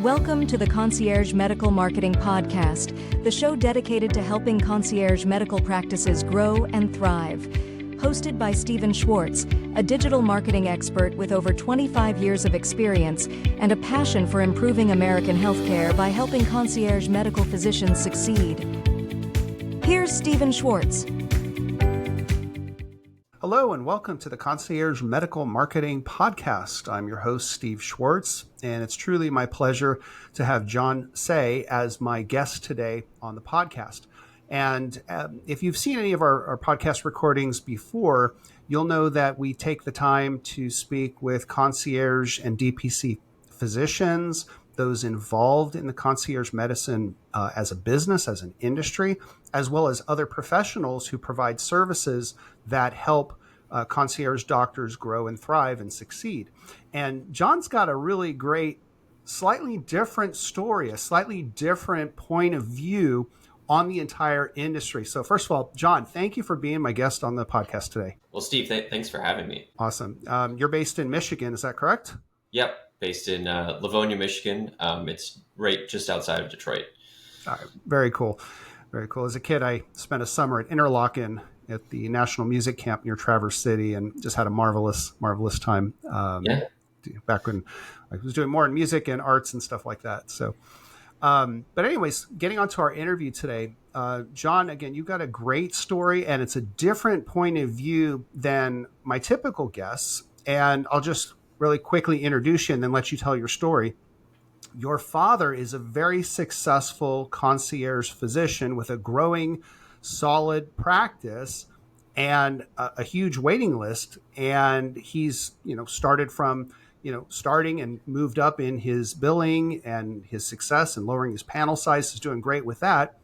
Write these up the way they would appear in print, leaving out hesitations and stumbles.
Welcome to the Concierge Medical Marketing Podcast, the show dedicated to helping concierge medical practices grow and thrive. Hosted by Schwartz, a digital marketing expert with over 25 years of experience and a passion for improving American healthcare by helping concierge medical physicians succeed. Here's Schwartz. Hello and welcome to the Concierge Medical Marketing Podcast. I'm your host, Steve Schwartz, and it's truly my pleasure to have John Hsieh as my guest today on the podcast. And if you've seen any of our podcast recordings before, you'll know that we take the time to speak with concierge and DPC physicians, those involved in the concierge medicine as a business, as an industry, as well as other professionals who provide services that help concierge doctors grow and thrive and succeed. And John's got a really great, slightly different story, a slightly different point of view on the entire industry. So first of all, John, thank you for being my guest on the podcast today. Well, Steve, thanks for having me. Awesome. You're based in Michigan, is that correct? Yep, based in Livonia, Michigan. It's right just outside of Detroit. All right. Very cool. Very cool. As a kid, I spent a summer at Interlochen at the National Music Camp near Traverse City and just had a marvelous time. Back when I was doing more in music and arts and stuff like that. So, but anyways, getting on to our interview today, John, again, you've got a great story and it's a different point of view than my typical guests. And I'll just really quickly introduce you and then let you tell your story. Your father is a very successful concierge physician with a growing, solid practice and a huge waiting list. And he's, started from, starting and moved up in his billing and his success and lowering his panel size. He's doing great with that.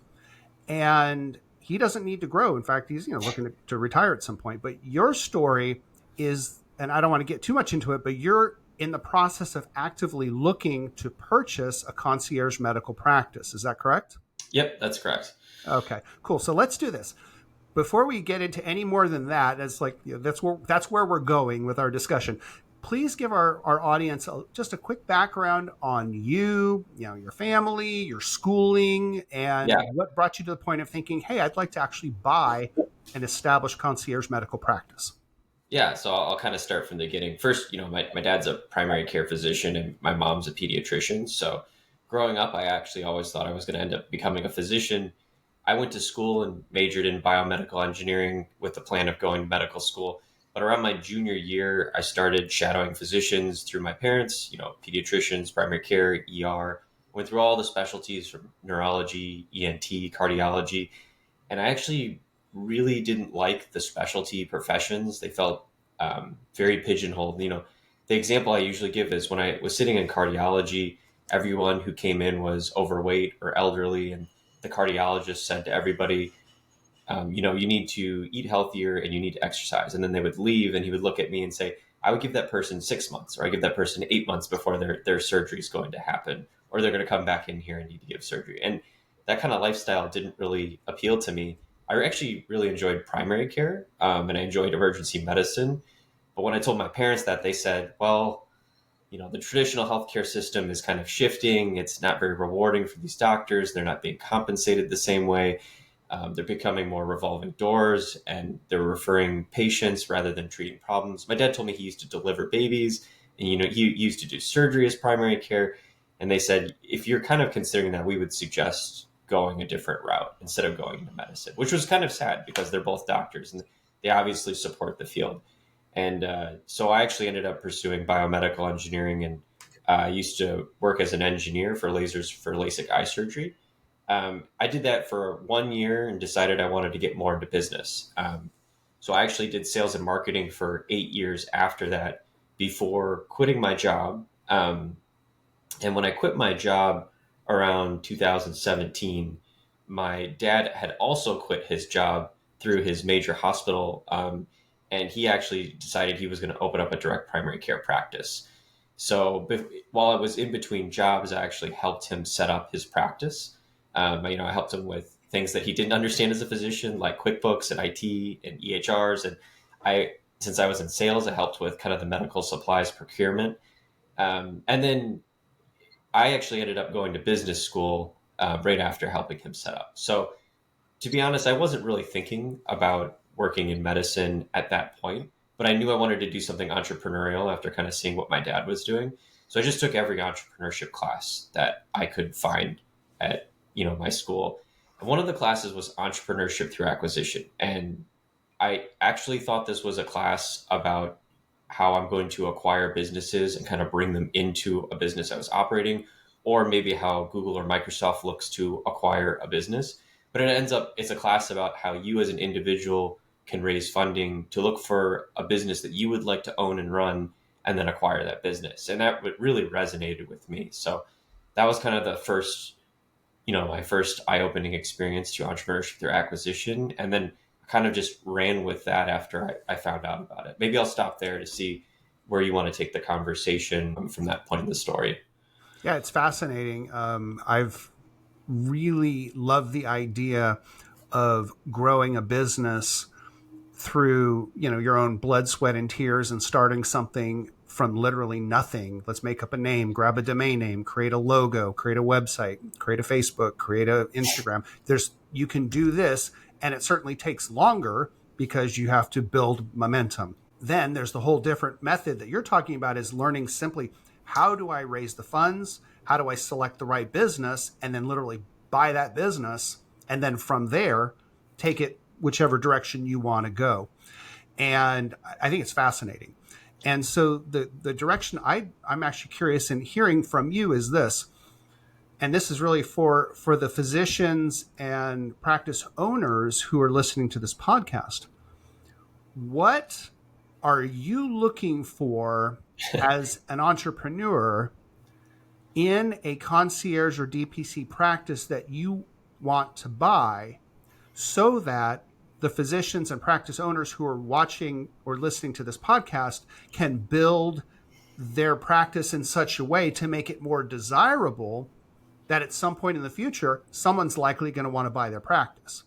And he doesn't need to grow. In fact, he's, looking to retire at some point. But your story is, and I don't want to get too much into it, but you're in the process of actively looking to purchase a concierge medical practice. Is that correct? Yep, that's correct. Okay, cool. So let's do this. Before we get into any more than that, that's where we're going with our discussion. Please give our audience just a quick background on you, your family, your schooling, and what brought you to the point of thinking, hey, I'd like to actually buy an established concierge medical practice. Yeah, so I'll kind of start from the beginning. First, my dad's a primary care physician and my mom's a pediatrician. So growing up, I actually always thought I was going to end up becoming a physician. I went to school and majored in biomedical engineering with the plan of going to medical school. But around my junior year, I started shadowing physicians through my parents, pediatricians, primary care, ER, went through all the specialties from neurology, ENT, cardiology. And I actually really didn't like the specialty professions. They felt very pigeonholed. The example I usually give is when I was sitting in cardiology, everyone who came in was overweight or elderly. And the cardiologist said to everybody, you need to eat healthier and you need to exercise. And then they would leave and he would look at me and say, I would give that person 6 months or I give that person 8 months before their surgery is going to happen, or they're going to come back in here and need to give surgery. And that kind of lifestyle didn't really appeal to me. I actually really enjoyed primary care and I enjoyed emergency medicine. But when I told my parents that, they said, well, the traditional healthcare system is kind of shifting. It's not very rewarding for these doctors. They're not being compensated the same way. They're becoming more revolving doors and they're referring patients rather than treating problems. My dad told me he used to deliver babies and, he used to do surgery as primary care. And they said, if you're kind of considering that, we would suggest going a different route instead of going into medicine, which was kind of sad because they're both doctors and they obviously support the field. And so I actually ended up pursuing biomedical engineering and I used to work as an engineer for lasers for LASIK eye surgery. I did that for 1 year and decided I wanted to get more into business. So I actually did sales and marketing for 8 years after that before quitting my job. And when I quit my job around 2017, my dad had also quit his job through his major hospital. And he actually decided he was going to open up a direct primary care practice. So while I was in between jobs, I actually helped him set up his practice. I helped him with things that he didn't understand as a physician, like QuickBooks and IT and EHRs. And since I was in sales, I helped with kind of the medical supplies procurement. And then I actually ended up going to business school right after helping him set up. So to be honest, I wasn't really thinking about working in medicine at that point, but I knew I wanted to do something entrepreneurial after kind of seeing what my dad was doing. So I just took every entrepreneurship class that I could find at, my school. And one of the classes was entrepreneurship through acquisition. And I actually thought this was a class about how I'm going to acquire businesses and kind of bring them into a business I was operating, or maybe how Google or Microsoft looks to acquire a business. But it's a class about how you as an individual can raise funding to look for a business that you would like to own and run and then acquire that business. And that really resonated with me. So that was kind of the first, my first eye-opening experience to entrepreneurship through acquisition. And then kind of just ran with that after I found out about it. Maybe I'll stop there to see where you want to take the conversation from that point in the story. Yeah, it's fascinating. I've really loved the idea of growing a business through, your own blood, sweat, and tears, and starting something from literally nothing. Let's make up a name, grab a domain name, create a logo, create a website, create a Facebook, create an Instagram. You can do this, and it certainly takes longer because you have to build momentum. Then there's the whole different method that you're talking about, is learning simply, how do I raise the funds? How do I select the right business? And then literally buy that business. And then from there, take it whichever direction you want to go. And I think it's fascinating. And so the direction I'm actually curious in hearing from you is this, and this is really for the physicians and practice owners who are listening to this podcast. What are you looking for as an entrepreneur in a concierge or DPC practice that you want to buy, so that the physicians and practice owners who are watching or listening to this podcast can build their practice in such a way to make it more desirable that at some point in the future, someone's likely going to want to buy their practice?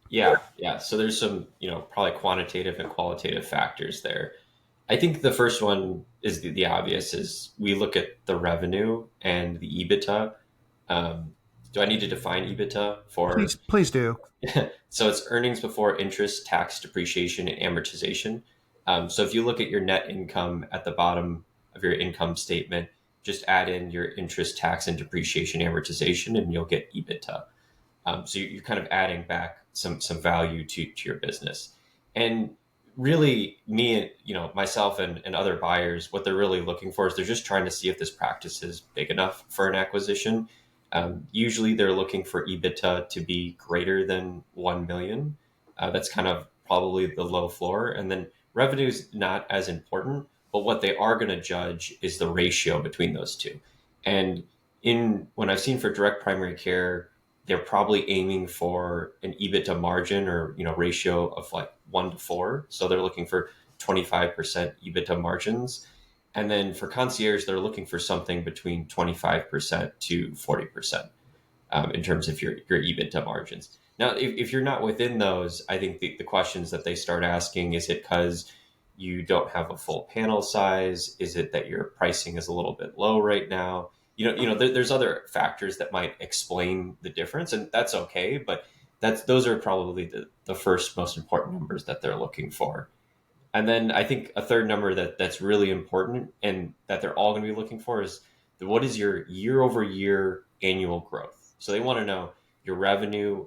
Yeah. So there's some, probably quantitative and qualitative factors there. I think the first one is the obvious, is we look at the revenue and the EBITDA. Do I need to define EBITDA for? Please do. So it's earnings before interest, tax, depreciation, and amortization. So if you look at your net income at the bottom of your income statement, just add in your interest, tax, and depreciation, amortization, and you'll get EBITDA. So you're kind of adding back some value to your business. And really, myself and other buyers, what they're really looking for is they're just trying to see if this practice is big enough for an acquisition. Usually they're looking for EBITDA to be greater than 1 million. That's kind of probably the low floor. And then revenue is not as important, but what they are going to judge is the ratio between those two. And when I've seen for direct primary care, they're probably aiming for an EBITDA margin or, ratio of like 1 to 4. So they're looking for 25% EBITDA margins. And then for concierge, they're looking for something between 25% to 40% in terms of your EBITDA margins. Now, if you're not within those, I think the questions that they start asking, is it because you don't have a full panel size? Is it that your pricing is a little bit low right now? There's other factors that might explain the difference, and that's okay. But those are probably the first most important numbers that they're looking for. And then I think a third number that's really important and that they're all going to be looking for is what is your year-over-year annual growth? So they want to know your revenue.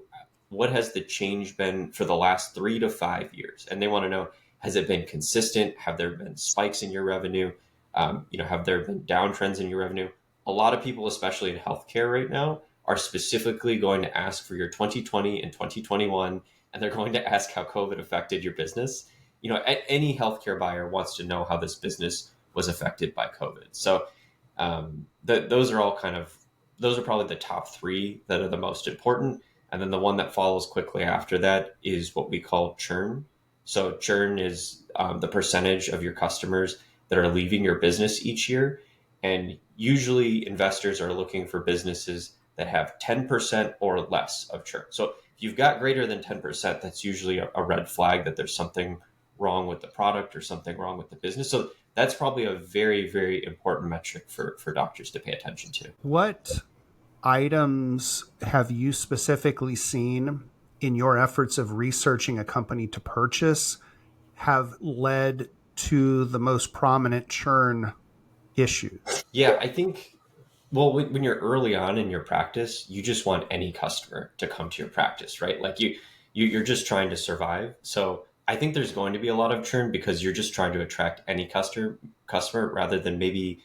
What has the change been for the last 3 to 5 years? And they want to know, has it been consistent? Have there been spikes in your revenue? Have there been downtrends in your revenue? A lot of people, especially in healthcare right now, are specifically going to ask for your 2020 and 2021, and they're going to ask how COVID affected your business. Any healthcare buyer wants to know how this business was affected by COVID. So those are probably the top 3 that are the most important. And then the one that follows quickly after that is what we call churn. So churn is the percentage of your customers that are leaving your business each year. And usually investors are looking for businesses that have 10% or less of churn. So if you've got greater than 10%, that's usually a red flag that there's something wrong with the product or something wrong with the business. So that's probably a very, very important metric for doctors to pay attention to. What items have you specifically seen in your efforts of researching a company to purchase have led to the most prominent churn issues? Yeah, I think, well, when you're early on in your practice, you just want any customer to come to your practice, right? Like you're just trying to survive. So I think there's going to be a lot of churn because you're just trying to attract any customer rather than maybe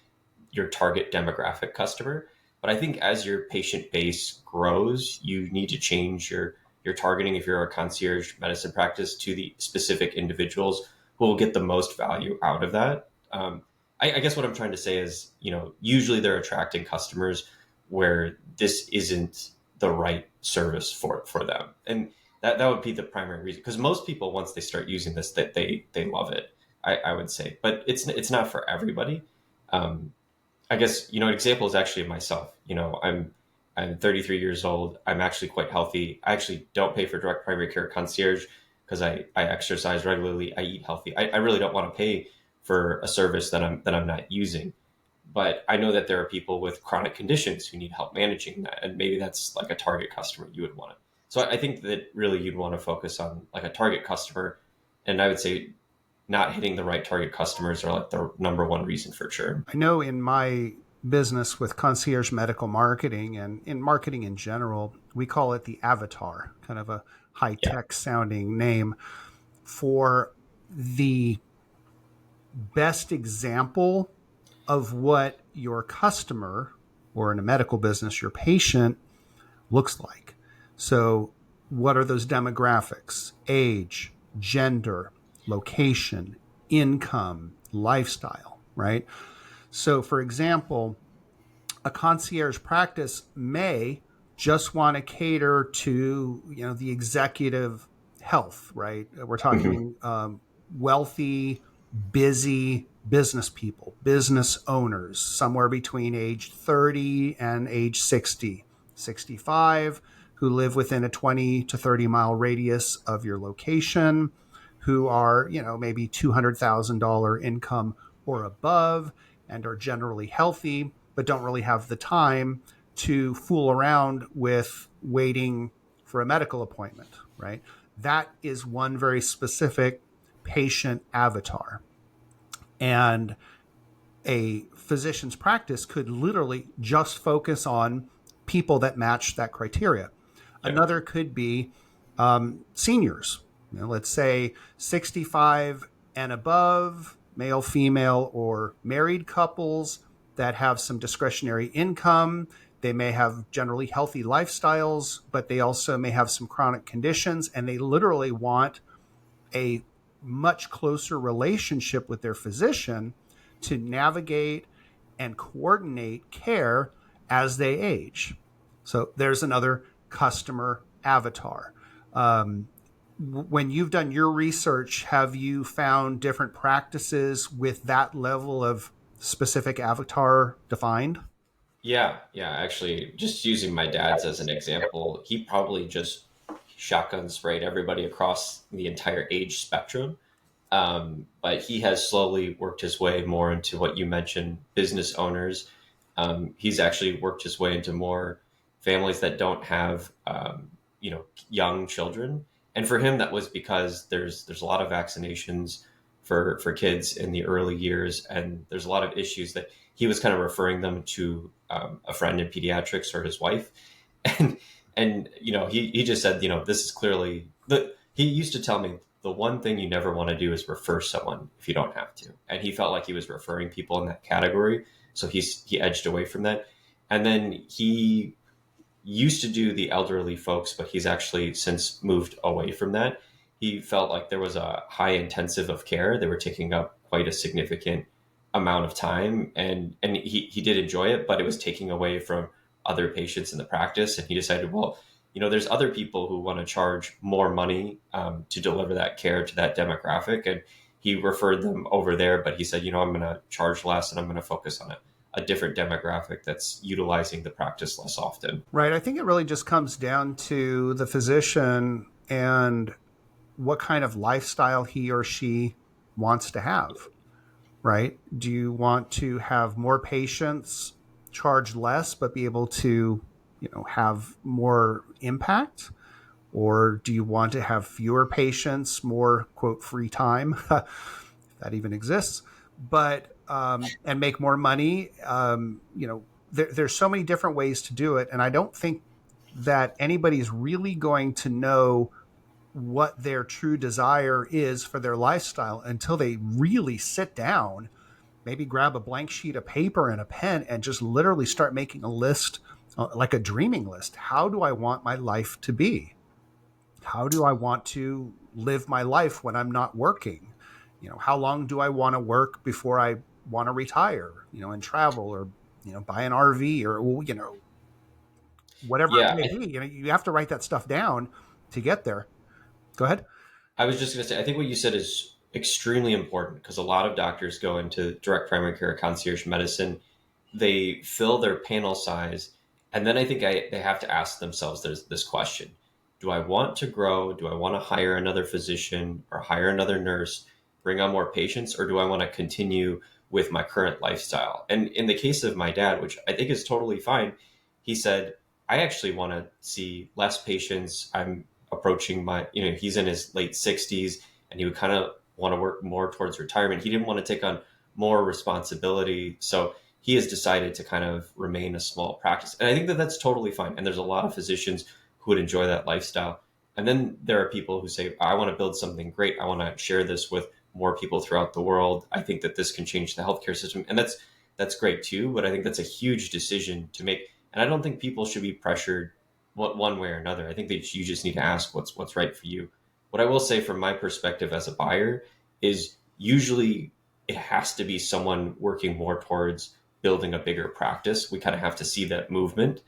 your target demographic customer. But I think as your patient base grows, you need to change your targeting if you're a concierge medicine practice to the specific individuals who will get the most value out of that. I guess what I'm trying to say is, usually they're attracting customers where this isn't the right service for them. And that would be the primary reason. Because most people, once they start using this, that they love it, I would say. But it's not for everybody. I guess, an example is actually myself. I'm 33 years old. I'm actually quite healthy. I actually don't pay for direct primary care concierge because I exercise regularly. I eat healthy. I really don't want to pay for a service that I'm not using. But I know that there are people with chronic conditions who need help managing that. And maybe that's like a target customer you would want to. So I think that really you'd want to focus on like a target customer. And I would say not hitting the right target customers are like the number one reason for churn. I know in my business with Concierge Medical Marketing and in marketing in general, we call it the avatar, kind of a high-tech sounding name for the best example of what your customer, or in a medical business, your patient, looks like. So what are those demographics? Age, gender, location, income, lifestyle, right? So for example, a concierge practice may just want to cater to, the executive health, right? We're talking wealthy, busy business people, business owners, somewhere between age 30 and age 60, 65, who live within a 20 to 30 mile radius of your location, who are, maybe $200,000 income or above and are generally healthy, but don't really have the time to fool around with waiting for a medical appointment, right? That is one very specific patient avatar. And a physician's practice could literally just focus on people that match that criteria. Yeah. Another could be seniors. Let's say 65 and above, male, female, or married couples that have some discretionary income. They may have generally healthy lifestyles, but they also may have some chronic conditions, and they literally want a much closer relationship with their physician to navigate and coordinate care as they age. So there's another customer avatar. When you've done your research, have you found different practices with that level of specific avatar defined? Yeah. Actually, just using my dad's as an example, he probably just shotgun sprayed everybody across the entire age spectrum. But he has slowly worked his way more into what you mentioned, business owners. He's actually worked his way into more families that don't have, young children. And for him, that was because there's a lot of vaccinations for kids in the early years. And there's a lot of issues that he was kind of referring them to a friend in pediatrics or his wife. And he just said, this is clearly he used to tell me the one thing you never want to do is refer someone if you don't have to. And he felt like he was referring people in that category. So he edged away from that. And then he used to do the elderly folks, but he's actually since moved away from that. He felt like there was a high intensive of care. They were taking up quite a significant amount of time. And he did enjoy it, but it was taking away from other patients in the practice. And he decided, well, there's other people who want to charge more money to deliver that care to that demographic. And he referred them over there, but he said, I'm going to charge less and I'm going to focus on a different demographic that's utilizing the practice less often. Right. I think it really just comes down to the physician and what kind of lifestyle he or she wants to have. right? Do you want to have more patients, charge less, but be able to, have more impact? Or do you want to have fewer patients, more quote free time, if that even exists, but and make more money? There's so many different ways to do it, and I don't think that anybody's really going to know what their true desire is for their lifestyle until they really sit down, maybe grab a blank sheet of paper and a pen and just literally start making a list, like a dreaming list. How do I want my life to be? How do I want to live my life when I'm not working? How long do I want to work before I want to retire, and travel, or, buy an RV, or, whatever it Yeah, may be. You have to write that stuff down to get there. Go ahead. I was just going to say, I think what you said is extremely important because a lot of doctors go into direct primary care, concierge medicine, they fill their panel size, and then I think they have to ask themselves this question. Do I want to grow? Do I want to hire another physician or hire another nurse, bring on more patients, or do I want to continue with my current lifestyle? And in the case of my dad, which I think is totally fine, he said, I actually want to see less patients. I'm approaching he's in his late 60s and he would kind of want to work more towards retirement. He didn't want to take on more responsibility. So he has decided to kind of remain a small practice. And I think that that's totally fine. And there's a lot of physicians who would enjoy that lifestyle. And then there are people who say, I want to build something great. I want to share this with more people throughout the world. I think that this can change the healthcare system. And that's great too. But I think that's a huge decision to make. And I don't think people should be pressured one way or another. I think that you just need to ask what's right for you. What I will say from my perspective as a buyer is usually it has to be someone working more towards building a bigger practice. We kind of have to see that movement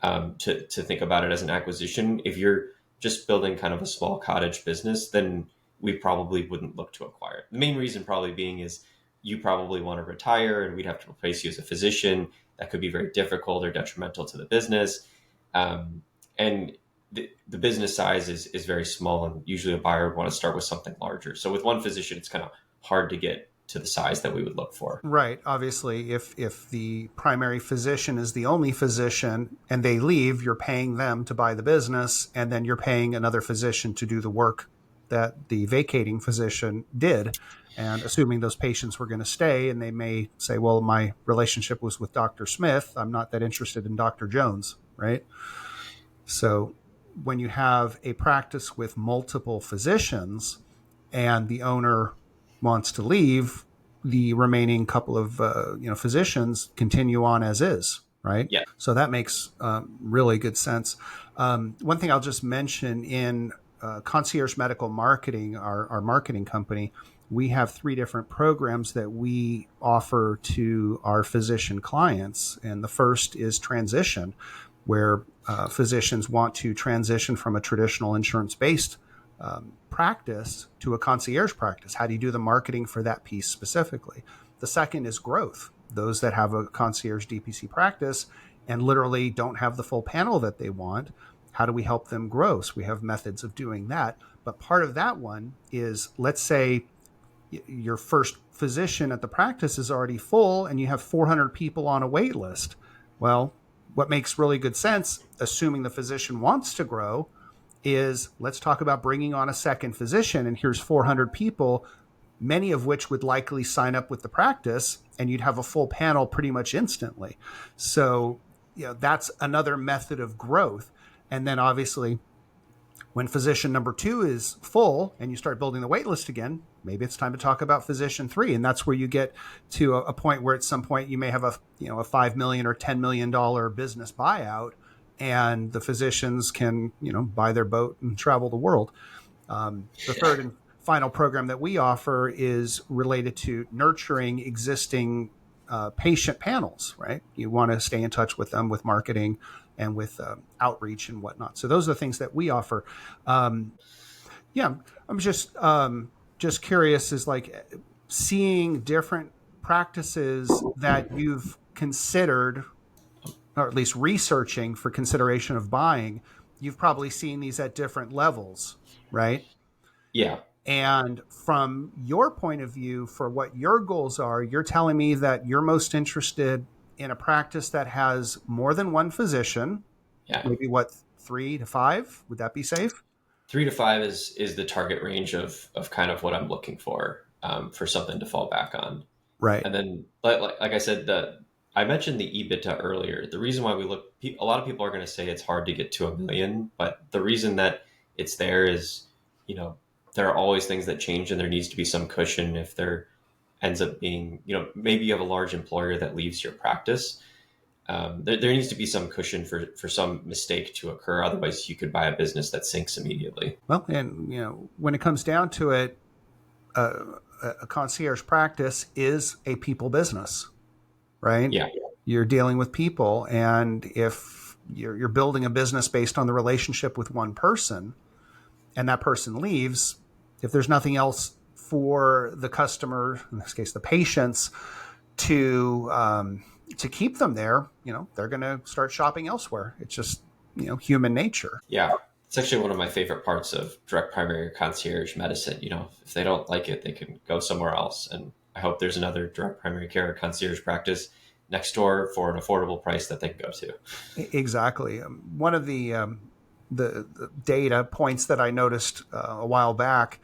to think about it as an acquisition. If you're just building kind of a small cottage business, then we probably wouldn't look to acquire it. The main reason probably being is you probably want to retire and we'd have to replace you as a physician. That could be very difficult or detrimental to the business. And the business size is very small, and usually a buyer would want to start with something larger. So with one physician, it's kind of hard to get to the size that we would look for. Right. Obviously, if the primary physician is the only physician and they leave, you're paying them to buy the business, and then you're paying another physician to do the work that the vacating physician did. And assuming those patients were going to stay, and they may say, well, my relationship was with Dr. Smith, I'm not that interested in Dr. Jones, right? So when you have a practice with multiple physicians and the owner wants to leave, the remaining couple of physicians continue on as is, right? Yeah. So that makes really good sense. One thing I'll just mention, in Concierge Medical Marketing, our marketing company, we have 3 different programs that we offer to our physician clients. And the first is transition, where physicians want to transition from a traditional insurance-based practice to a concierge practice. How do you do the marketing for that piece specifically? The second is growth. Those that have a concierge DPC practice and literally don't have the full panel that they want, how do we help them grow? So we have methods of doing that. But part of that one is, let's say your first physician at the practice is already full and you have 400 people on a wait list. Well, what makes really good sense, assuming the physician wants to grow, is let's talk about bringing on a second physician. And here's 400 people, many of which would likely sign up with the practice, and you'd have a full panel pretty much instantly. So, that's another method of growth. And then obviously, when physician number 2 is full and you start building the wait list again, maybe it's time to talk about physician 3. And that's where you get to a point where at some point you may have a $5 million or $10 million business buyout, and the physicians can, buy their boat and travel the world. The third and final program that we offer is related to nurturing existing patient panels, right? You want to stay in touch with them with marketing and with outreach and whatnot. So those are the things that we offer. I'm just curious, is like seeing different practices that you've considered, or at least researching for consideration of buying. You've probably seen these at different levels, right? Yeah. And from your point of view, for what your goals are, you're telling me that you're most interested in a practice that has more than one physician. Yeah. Maybe what, 3 to 5? Would that be safe? 3 to 5 is the target range of kind of what I'm looking for something to fall back on. Right. And then, like I said, I mentioned the EBITDA earlier. The reason why a lot of people are going to say it's hard to get to $1 million, but the reason that it's there is, there are always things that change, and there needs to be some cushion if there ends up being, maybe you have a large employer that leaves your practice. There needs to be some cushion for some mistake to occur. Otherwise, you could buy a business that sinks immediately. Well, and when it comes down to it, a concierge practice is a people business, right? Yeah. You're dealing with people, and if you're building a business based on the relationship with one person, and that person leaves, if there's nothing else for the customer, in this case the patients, to keep them there, they're going to start shopping elsewhere. It's just human nature. Yeah. It's actually one of my favorite parts of direct primary concierge medicine. If they don't like it, they can go somewhere else. And I hope there's another direct primary care concierge practice next door for an affordable price that they can go to. Exactly. One of the data points that I noticed a while back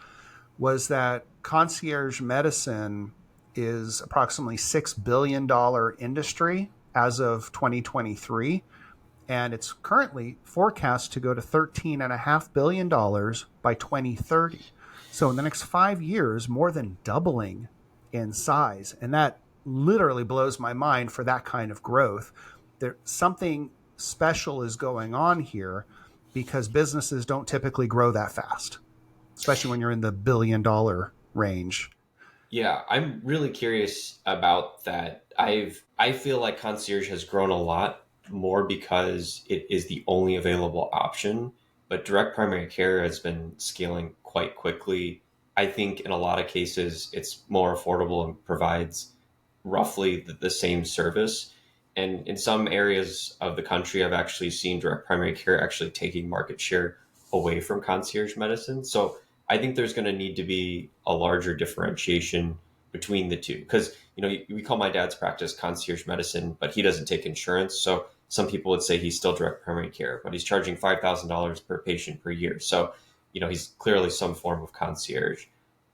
was that concierge medicine is approximately $6 billion industry as of 2023. And it's currently forecast to go to $13.5 billion by 2030. So in the next 5 years, more than doubling in size. And that literally blows my mind for that kind of growth. Something special is going on here, because businesses don't typically grow that fast, especially when you're in the $1 billion range. Yeah, I'm really curious about that. I feel like concierge has grown a lot more because it is the only available option, but direct primary care has been scaling quite quickly. I think in a lot of cases, it's more affordable and provides roughly the same service. And in some areas of the country, I've actually seen direct primary care actually taking market share away from concierge medicine. So I think there's going to need to be a larger differentiation between the two, because we call my dad's practice concierge medicine, but he doesn't take insurance. So some people would say he's still direct primary care, but he's charging $5,000 per patient per year. So he's clearly some form of concierge.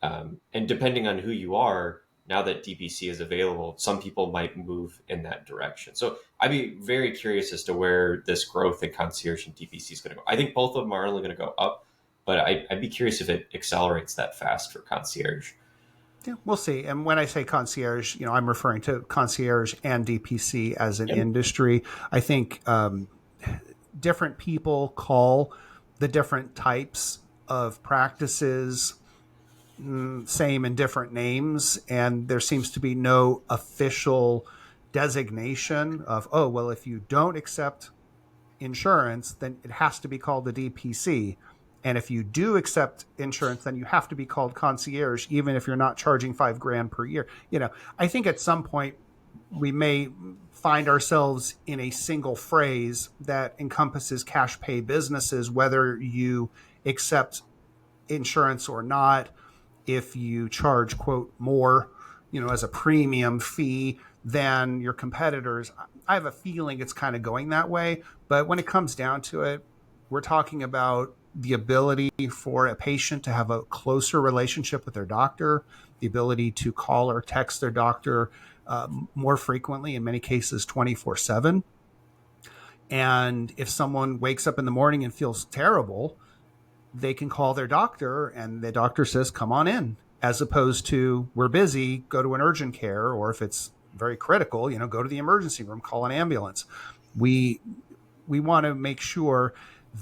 And depending on who you are, now that DPC is available, some people might move in that direction. So I'd be very curious as to where this growth in concierge and DPC is going to go. I think both of them are only going to go up, but I'd be curious if it accelerates that fast for concierge. Yeah, we'll see. And when I say concierge, I'm referring to concierge and DPC as an industry. I think different people call the different types of practices same and different names, and there seems to be no official designation of, if you don't accept insurance, then it has to be called the DPC. And if you do accept insurance, then you have to be called concierge, even if you're not charging $5,000 per year. I think at some point we may find ourselves in a single phrase that encompasses cash pay businesses, whether you accept insurance or not. If you charge, quote, more, as a premium fee than your competitors, I have a feeling it's kind of going that way. But when it comes down to it, we're talking about the ability for a patient to have a closer relationship with their doctor, the ability to call or text their doctor more frequently, in many cases 24/7. And if someone wakes up in the morning and feels terrible, they can call their doctor and the doctor says, come on in, as opposed to, we're busy, go to an urgent care, or if it's very critical, go to the emergency room, call an ambulance. We want to make sure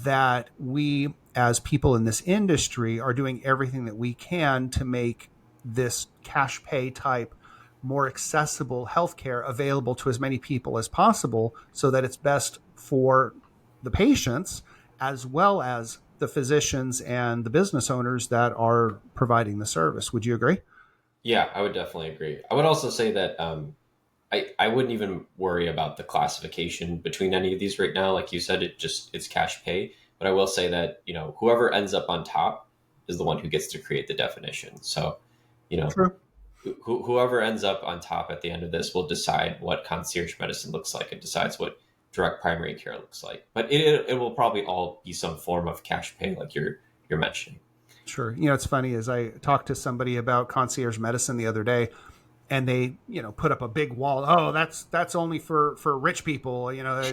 that we, as people in this industry, are doing everything that we can to make this cash pay type, more accessible healthcare available to as many people as possible, so that it's best for the patients as well as the physicians and the business owners that are providing the service. Would you agree? Yeah, I would definitely agree. I would also say that I wouldn't even worry about the classification between any of these right now. Like you said, it's cash pay. But I will say that, whoever ends up on top, is the one who gets to create the definition. So, you know, True. whoever ends up on top at the end of this will decide what concierge medicine looks like and decides what direct primary care looks like. But it will probably all be some form of cash pay, like you're mentioning. Sure. It's funny is I talked to somebody about concierge medicine the other day, and they, put up a big wall. Oh, that's only for rich people.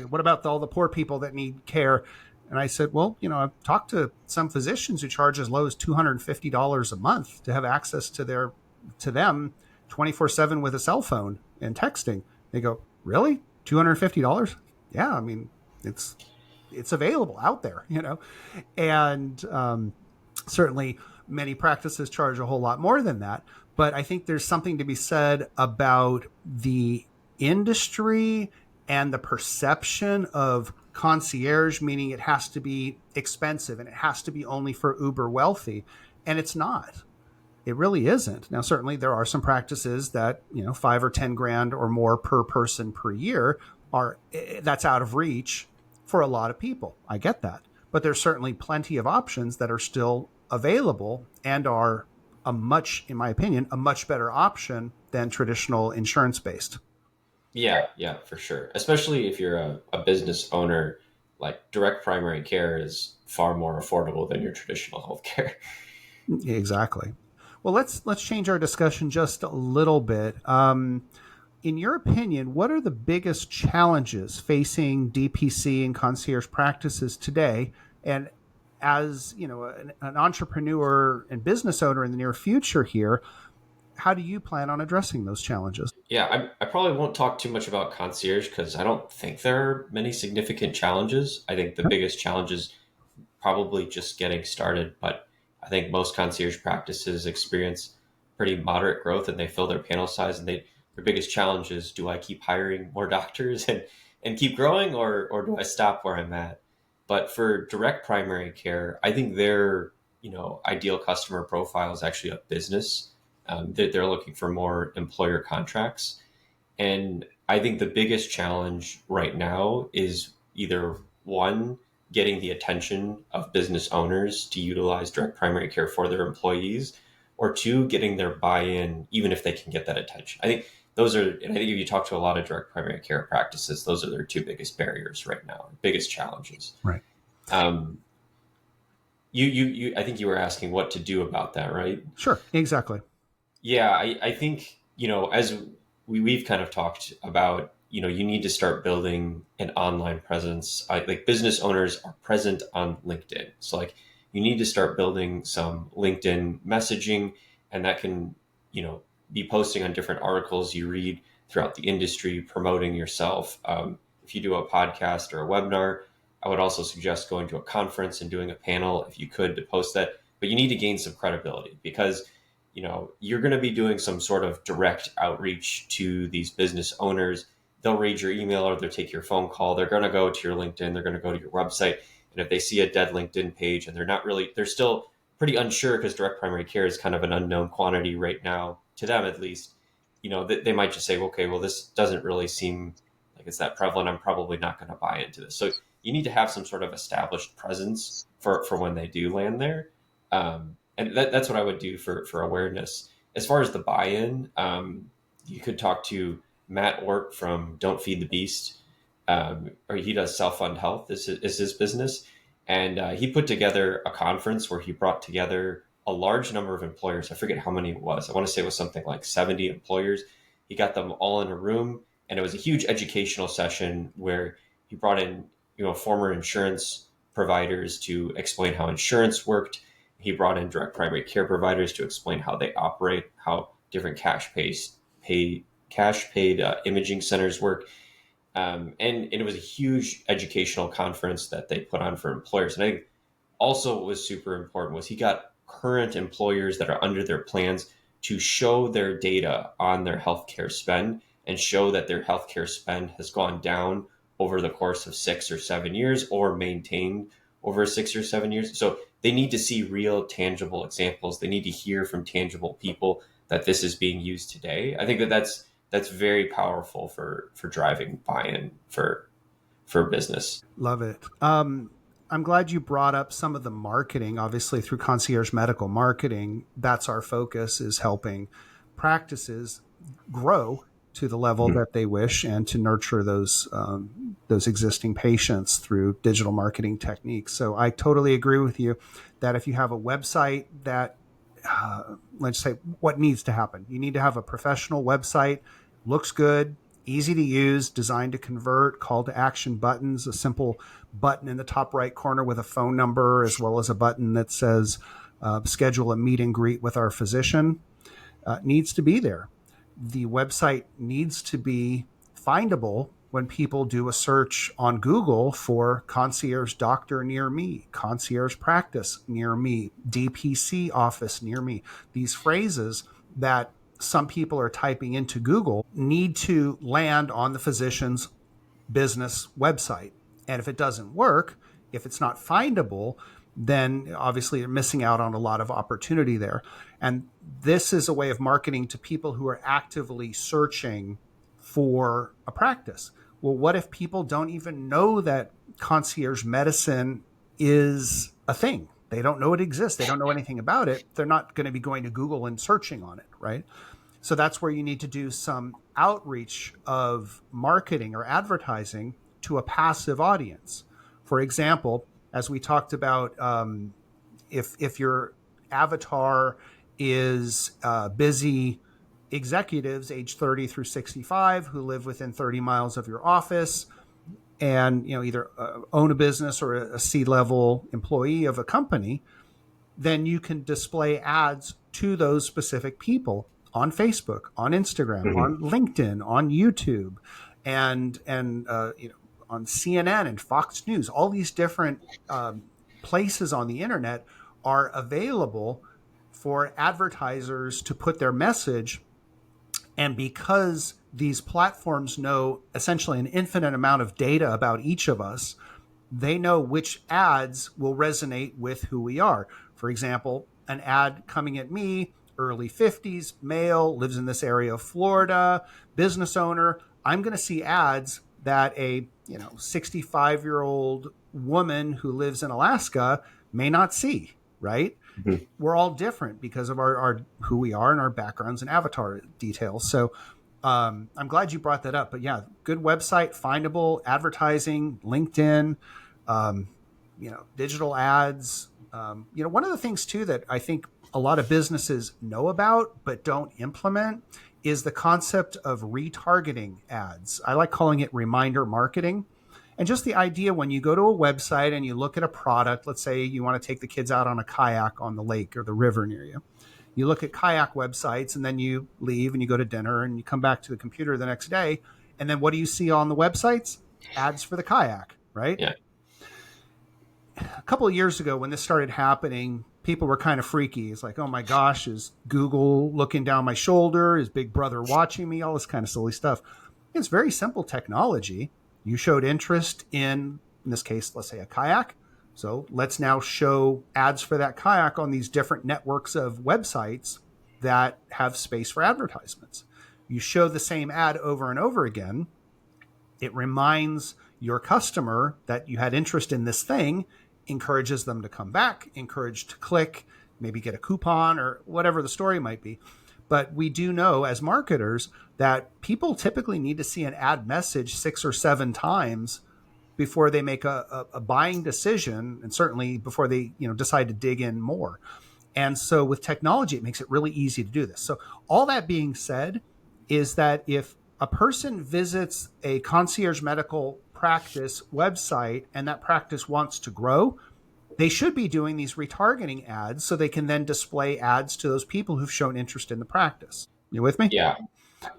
What about all the poor people that need care? And I said, well, I've talked to some physicians who charge as low as $250 a month to have access to them 24/7 with a cell phone and texting. They go, really? $250? Yeah. I mean, it's available out there, and, certainly many practices charge a whole lot more than that. But I think there's something to be said about the industry and the perception of concierge, meaning it has to be expensive and it has to be only for uber wealthy. And it's not. It really isn't. Now, certainly there are some practices that, 5 or 10 grand or more per person per year that's out of reach for a lot of people. I get that. But there's certainly plenty of options that are still available and are in my opinion, a much better option than traditional insurance-based. Yeah, for sure. Especially if you're a business owner, like direct primary care is far more affordable than your traditional healthcare. Exactly. Well, let's change our discussion just a little bit. In your opinion, what are the biggest challenges facing DPC and concierge practices today? And as an entrepreneur and business owner in the near future here, how do you plan on addressing those challenges? Yeah, I probably won't talk too much about concierge because I don't think there are many significant challenges. I think the biggest challenge is probably just getting started, but I think most concierge practices experience pretty moderate growth and they fill their panel size, and their biggest challenge is, do I keep hiring more doctors and keep growing, or do I stop where I'm at? But for direct primary care, I think their ideal customer profile is actually a business. They're looking for more employer contracts. And I think the biggest challenge right now is either one, getting the attention of business owners to utilize direct primary care for their employees, or two, getting their buy-in, even if they can get that attention. I think if you talk to a lot of direct primary care practices, those are their two biggest barriers right now, biggest challenges. Right. I think you were asking what to do about that, right? Sure, exactly. Yeah, I think, as we've kind of talked about, you need to start building an online presence. Like business owners are present on LinkedIn. So like you need to start building some LinkedIn messaging, and that can, be posting on different articles you read throughout the industry, promoting yourself. If you do a podcast or a webinar, I would also suggest going to a conference and doing a panel if you could, to post that. But you need to gain some credibility because, you're going to be doing some sort of direct outreach to these business owners. They'll read your email or they'll take your phone call. They're going to go to your LinkedIn. They're going to go to your website. And if they see a dead LinkedIn page and they're still pretty unsure because direct primary care is kind of an unknown quantity right now, to them at least, they might just say, okay, well, this doesn't really seem like it's that prevalent. I'm probably not going to buy into this. So you need to have some sort of established presence for when they do land there. And that's what I would do for awareness. As far as the buy-in, you could talk to Matt Ort from Don't Feed the Beast, or he does Self-Fund Health is his business. And he put together a conference where he brought together a large number of employers. I forget how many it was. I want to say it was something like 70 employers. He got them all in a room, and it was a huge educational session where he brought in, former insurance providers to explain how insurance worked. He brought in direct primary care providers to explain how they operate, how different cash paid imaging centers work. And it was a huge educational conference that they put on for employers. And I think also what was super important was he got current employers that are under their plans to show their data on their healthcare spend and show that their healthcare spend has gone down over the course of 6 or 7 years or maintained over 6 or 7 years. So they need to see real tangible examples. They need to hear from tangible people that this is being used today. I think that's very powerful for driving buy-in for business. Love it. I'm glad you brought up some of the marketing. Obviously, through Concierge Medical Marketing, that's our focus, is helping practices grow to the level that they wish and to nurture those existing patients through digital marketing techniques. So I totally agree with you that if you have a website that, let's say, what needs to happen, you need to have a professional website, looks good, easy to use, designed to convert, call to action buttons, a simple button in the top right corner with a phone number, as well as a button that says schedule a meet and greet with our physician, needs to be there. The website needs to be findable when people do a search on Google for concierge doctor near me, concierge practice near me, DPC office near me. These phrases that some people are typing into Google need to land on the physician's business website. And if it doesn't work, if it's not findable, then obviously you're missing out on a lot of opportunity there. And this is a way of marketing to people who are actively searching for a practice. Well, what if people don't even know that concierge medicine is a thing? They don't know it exists. They don't know anything about it. They're not going to be going to Google and searching on it, right? So that's where you need to do some outreach of marketing or advertising to a passive audience. For example, as we talked about, if your avatar is busy executives age 30 through 65 who live within 30 miles of your office and either own a business or a C-level employee of a company, then you can display ads to those specific people on Facebook, on Instagram, on LinkedIn, on YouTube, and on CNN and Fox News. All these different places on the internet are available for advertisers to put their message. And because these platforms know essentially an infinite amount of data about each of us, they know which ads will resonate with who we are. For example, an ad coming at me, early 50s, male, lives in this area of Florida, business owner. I'm going to see ads that a 65-year-old woman who lives in Alaska may not see, right? Mm-hmm. We're all different because of our who we are and our backgrounds and avatar details. So I'm glad you brought that up. But yeah, good website, findable, advertising, LinkedIn, digital ads. One of the things too that I think a lot of businesses know about but don't implement is the concept of retargeting ads. I like calling it reminder marketing. And just the idea when you go to a website and you look at a product, let's say you want to take the kids out on a kayak on the lake or the river near you. You look at kayak websites and then you leave and you go to dinner and you come back to the computer the next day. And then what do you see on the websites? Ads for the kayak, right? Yeah. A couple of years ago when this started happening, people were kind of freaky. It's like, oh my gosh, is Google looking down my shoulder? Is Big Brother watching me? All this kind of silly stuff. It's very simple technology. You showed interest in this case, let's say a kayak. So let's now show ads for that kayak on these different networks of websites that have space for advertisements. You show the same ad over and over again. It reminds your customer that you had interest in this thing, encourages them to come back, encouraged to click, maybe get a coupon or whatever the story might be. But we do know as marketers that people typically need to see an ad message 6 or 7 times before they make a buying decision, and certainly before they decide to dig in more. And so with technology, it makes it really easy to do this. So all that being said is that if a person visits a concierge medical practice website and that practice wants to grow, they should be doing these retargeting ads so they can then display ads to those people who've shown interest in the practice. You with me? Yeah.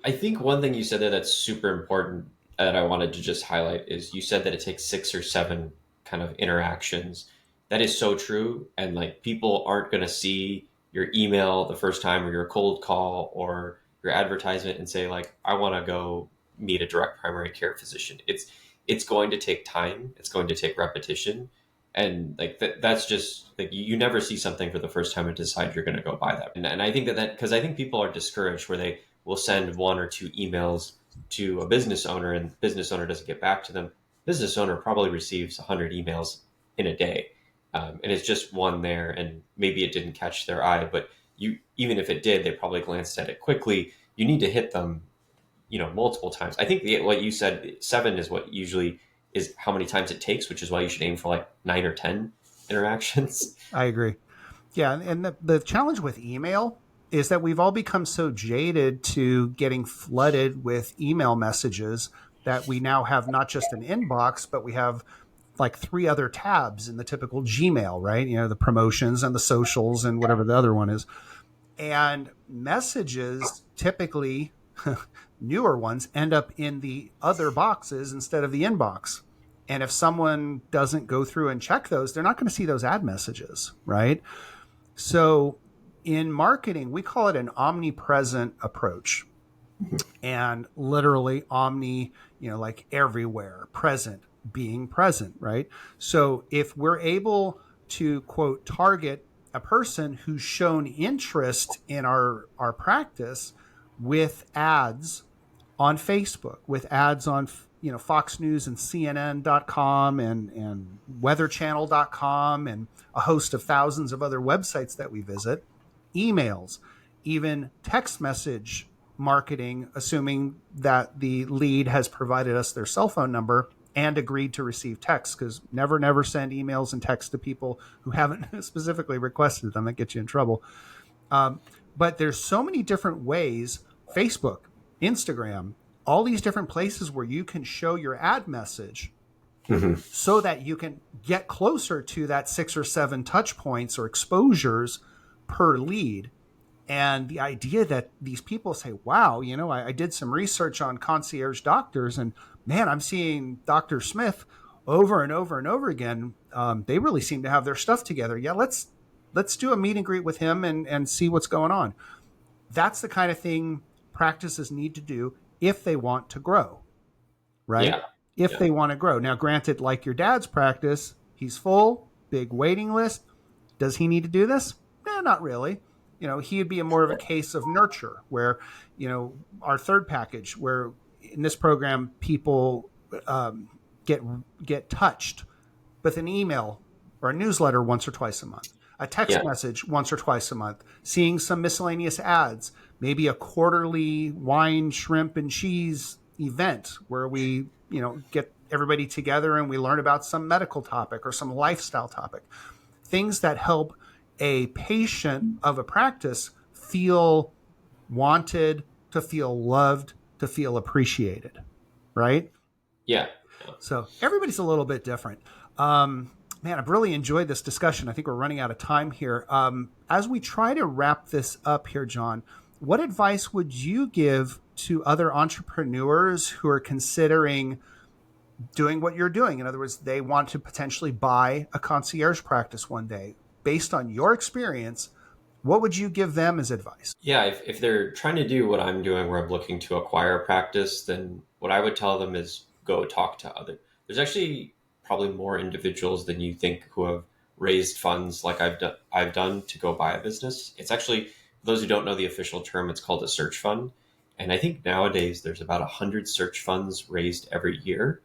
I think one thing you said there that's super important that I wanted to just highlight is you said that it takes 6 or 7 kind of interactions. That is so true. And like people aren't going to see your email the first time or your cold call or your advertisement and say like, I want to go meet a direct primary care physician. It's going to take time. It's going to take repetition. And like that's just like you never see something for the first time and decide you're going to go buy that. And I think that because I think people are discouraged where they will send 1 or 2 emails to a business owner and business owner doesn't get back to them. Business owner probably receives 100 emails in a day. And it's just one there, and maybe it didn't catch their eye, but even if it did, they probably glanced at it quickly. You need to hit them, multiple times. I think what you said, 7 is what usually is how many times it takes, which is why you should aim for like 9 or 10 interactions. I agree. Yeah. And the challenge with email is that we've all become so jaded to getting flooded with email messages that we now have not just an inbox, but we have like 3 other tabs in the typical Gmail, right? The promotions and the socials and whatever the other one is. And messages, typically newer ones, end up in the other boxes instead of the inbox. And if someone doesn't go through and check those, they're not going to see those ad messages, right? So in marketing, we call it an omnipresent approach. And literally omni, like everywhere, present, being present, right? So if we're able to, quote, target a person who's shown interest in our practice with ads on Facebook, with ads on Fox News and CNN.com and weatherchannel.com and a host of thousands of other websites that we visit, emails, even text message marketing, assuming that the lead has provided us their cell phone number and agreed to receive text, because never send emails and texts to people who haven't specifically requested them. That gets you in trouble. But there's so many different ways, Facebook, Instagram, all these different places where you can show your ad message so that you can get closer to that 6 or 7 touch points or exposures per lead. And the idea that these people say, wow, I did some research on concierge doctors, and man, I'm seeing Dr. Smith over and over and over again. They really seem to have their stuff together. Yeah, let's do a meet and greet with him and see what's going on. That's the kind of thing practices need to do if they want to grow, right? Yeah. If they want to grow. Now, granted, like your dad's practice, he's full, big waiting list. Does he need to do this? Not really. He would be more of a case of nurture, where, our third package, where in this program, people get touched with an email or a newsletter once or twice a month, a text message once or twice a month, seeing some miscellaneous ads, maybe a quarterly wine, shrimp, and cheese event where we, get everybody together and we learn about some medical topic or some lifestyle topic, things that help a patient of a practice feel wanted, to feel loved, to feel appreciated, right? Yeah. So everybody's a little bit different. Man, I've really enjoyed this discussion. I think we're running out of time here. As we try to wrap this up here, John, what advice would you give to other entrepreneurs who are considering doing what you're doing? In other words, they want to potentially buy a concierge practice one day. Based on your experience, what would you give them as advice? Yeah, if they're trying to do what I'm doing, where I'm looking to acquire a practice, then what I would tell them is go talk to there's actually probably more individuals than you think who have raised funds like I've done to go buy a business. It's actually, for those who don't know the official term, it's called a search fund. And I think nowadays there's about 100 search funds raised every year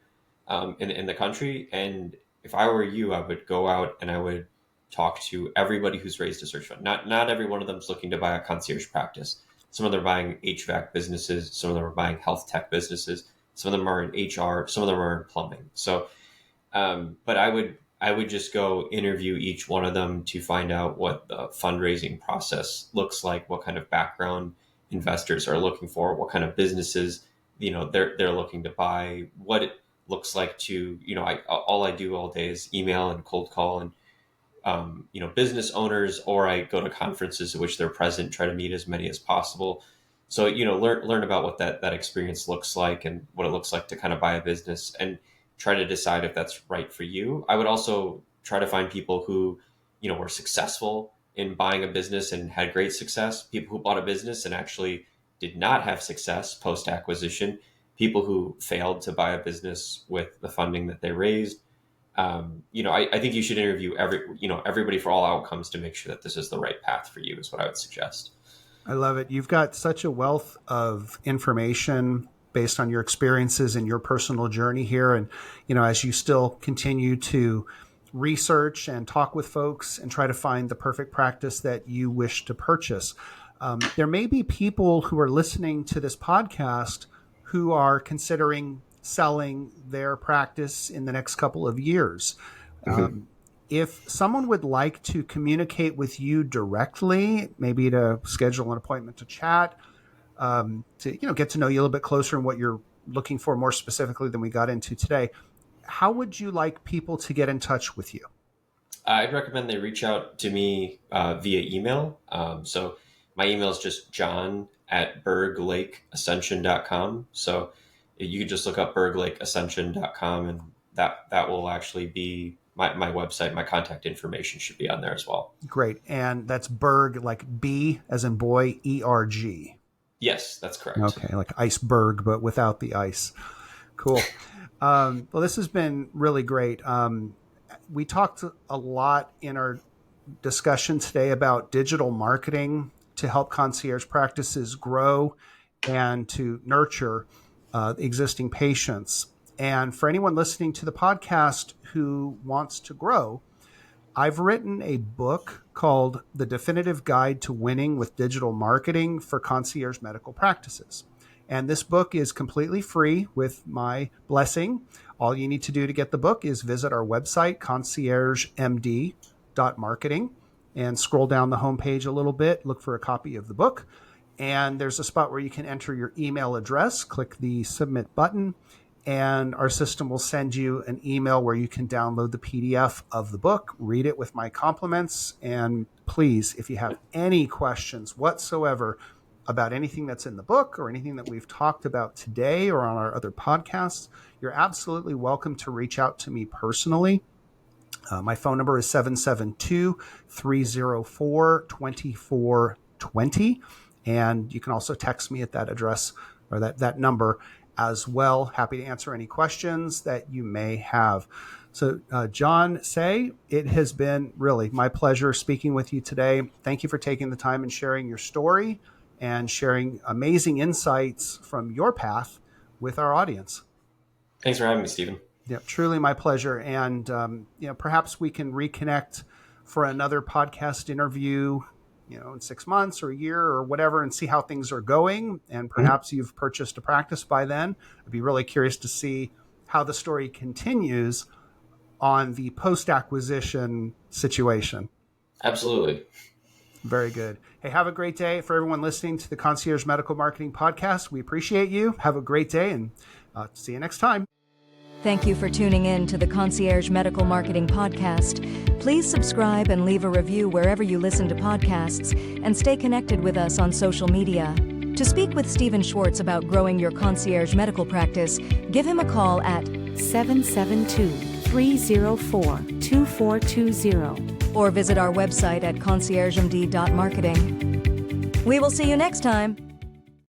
in the country. And if I were you, I would go out and I would talk to everybody who's raised a search fund. Not every one of them is looking to buy a concierge practice. Some of them are buying HVAC businesses. Some of them are buying health tech businesses. Some of them are in HR. Some of them are in plumbing. So, but I would just go interview each one of them to find out what the fundraising process looks like, what kind of background investors are looking for, what kind of businesses, they're looking to buy, what it looks like to, all I do all day is email and cold call and business owners, or I go to conferences at which they're present, try to meet as many as possible. So, learn about what that experience looks like and what it looks like to kind of buy a business and try to decide if that's right for you. I would also try to find people who, were successful in buying a business and had great success, people who bought a business and actually did not have success post-acquisition, people who failed to buy a business with the funding that they raised. I think you should interview everybody for all outcomes to make sure that this is the right path for you is what I would suggest. I love it. You've got such a wealth of information based on your experiences and your personal journey here. And, as you still continue to research and talk with folks and try to find the perfect practice that you wish to purchase. There may be people who are listening to this podcast who are considering selling their practice in the next couple of years. If someone would like to communicate with you directly, maybe to schedule an appointment to chat, to get to know you a little bit closer and what you're looking for more specifically than we got into today, how would you like people to get in touch with you? I'd recommend they reach out to me via email. So my email is just john@berglakeascension.com. So you can just look up berglakeascension.com, and that will actually be my website. My contact information should be on there as well. Great. And that's Berg, like B as in boy, ERG. Yes, that's correct. Okay, like iceberg, but without the ice. Cool. Well, this has been really great. We talked a lot in our discussion today about digital marketing to help concierge practices grow and to nurture existing patients. And for anyone listening to the podcast who wants to grow, I've written a book called The Definitive Guide to Winning with Digital Marketing for Concierge Medical Practices. And this book is completely free with my blessing. All you need to do to get the book is visit our website, conciergemd.marketing, and scroll down the homepage a little bit, look for a copy of the book. And there's a spot where you can enter your email address, click the submit button, and our system will send you an email where you can download the PDF of the book, read it with my compliments. And please, if you have any questions whatsoever about anything that's in the book or anything that we've talked about today or on our other podcasts, you're absolutely welcome to reach out to me personally. My phone number is 772-304-2420. And you can also text me at that address or that number as well. Happy to answer any questions that you may have. So, John Hsieh, it has been really my pleasure speaking with you today. Thank you for taking the time and sharing your story and sharing amazing insights from your path with our audience. Thanks for having me, Stephen. Yeah, truly my pleasure. And, perhaps we can reconnect for another podcast interview, in 6 months or a year or whatever, and see how things are going. And perhaps you've purchased a practice by then. I'd be really curious to see how the story continues on the post-acquisition situation. Absolutely. Very good. Hey, have a great day. For everyone listening to the Concierge Medical Marketing Podcast, we appreciate you. Have a great day, and see you next time. Thank you for tuning in to the Concierge Medical Marketing Podcast. Please subscribe and leave a review wherever you listen to podcasts, and stay connected with us on social media. To speak with Stephen Schwartz about growing your concierge medical practice, give him a call at 772-304-2420 or visit our website at conciergemd.marketing. We will see you next time.